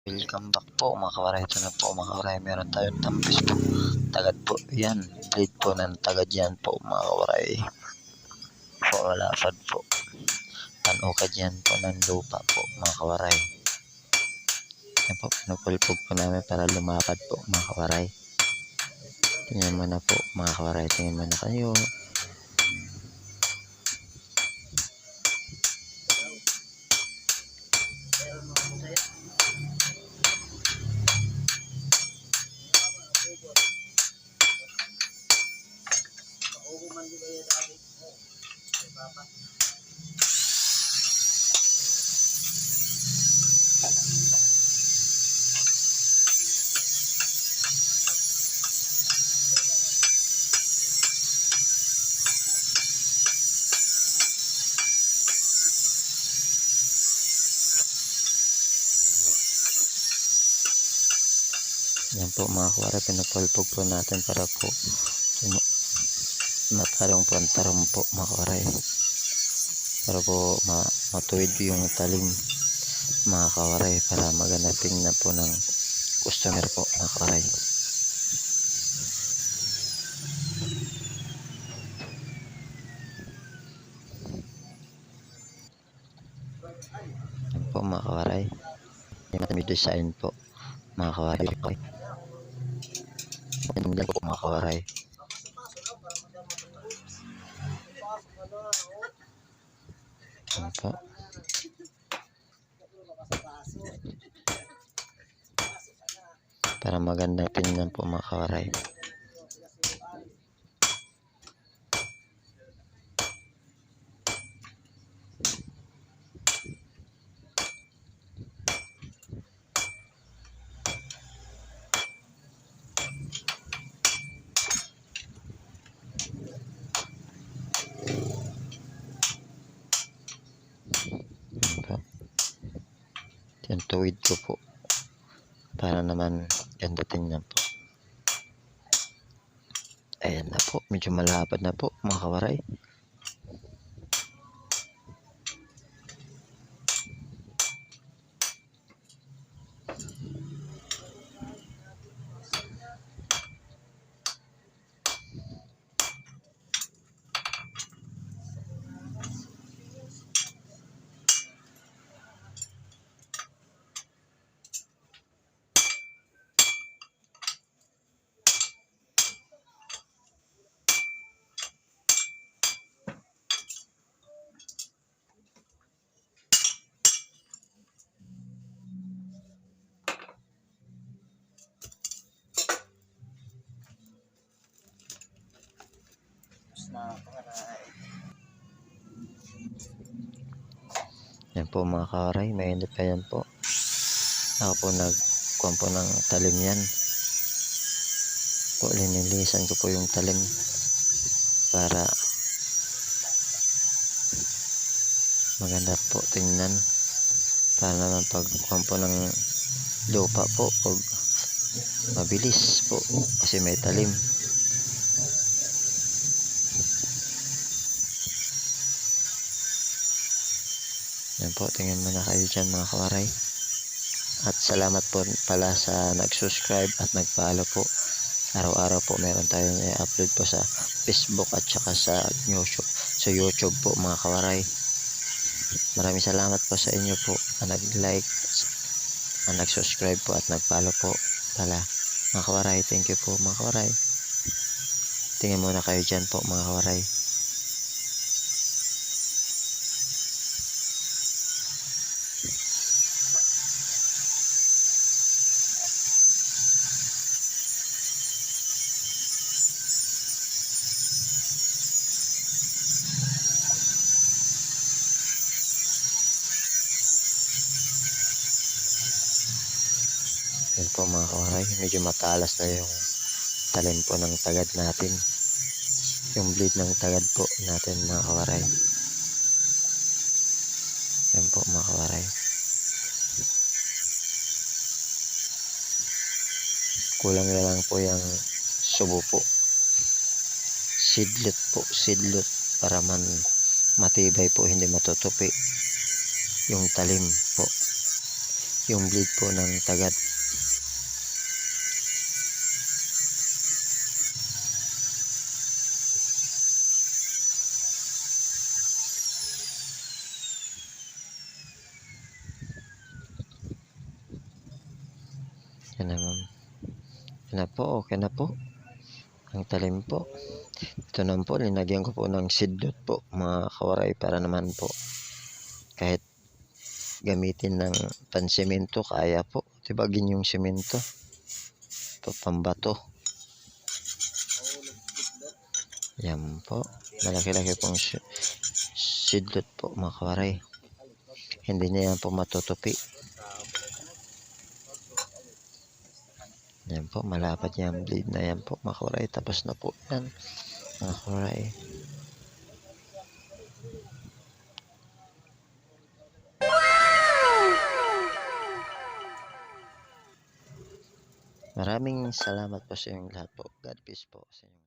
Welcome back po mga kawaray. Ito na po mga kawaray. Meron tayong tampis po. Tagad po. Yan. Blade po ng tagad yan po mga kawaray. Po walapad po. Panukad yan po ng lupa po mga kawaray. Yan po. Pinupulpog po namin para lumapad po mga kawaray. Tingnan mo na po mga kawaray. Tingnan mo na kayo. Yan po mga kawaray. Pinupulpog po natin para po matarong po ang tarong po mga kawaray. Para po matuwid yung talim mga kawaray, para maganapin na po ng customer po mga kawaray. Yan po mga kawaray. May design po mga kawaray. Yan po mga kawaray. Yan po. Para maganda tingnan po mga kawaray. Yan po. Yan tuwid ko po. Para naman ganda tingnan po. Ayan na po. Medyo malapad na po mga kawaray. Yan po mga kawaray, mainit pa yan po. Ako po nagkuhan po ng talim yan. Po, linilisan ko po yung talim para maganda po tingnan. Para naman pagkuhan po ng lupa po, pag mabilis po kasi may talim. Yan po, tingnan mo na kayo dyan mga kawaray. At salamat po pala sa nag-subscribe at nag-follow po. Araw-araw po meron tayong i-upload po sa Facebook at saka sa YouTube. Sa YouTube po mga kawaray. Maraming salamat po sa inyo po na nag-like, na nag-subscribe po at nag-follow po pala mga kawaray. Thank you po mga kawaray. Tingnan muna kayo dyan po mga kawaray. Yan po mga kawaray, medyo matalas na yung talim po ng tagad natin, yung blade ng tagad po natin mga kawaray. Yan po mga kawaray, kulang na lang po yung subo po, seedlot para matibay po, hindi matutupi yung talim po. yung bleed po ng tagad. Yan na ma'am. Yan na po, okay na po. Ang talim po. Ito naman po, linagyan ko po ng seedlot po mga kawaray para naman po kahit gamitin ng pansemento kaya po. Tibagin yung semento. Pambato. Yan po. Malaki-laki pong seedlot po mga kawaray. Hindi na yan po matutupi. Yan po, malapad yan bleed na yan po mga kawaray. Tapos na po yan mga kawaray. Maraming salamat po sa inyong lahat po. God bless po sa inyo.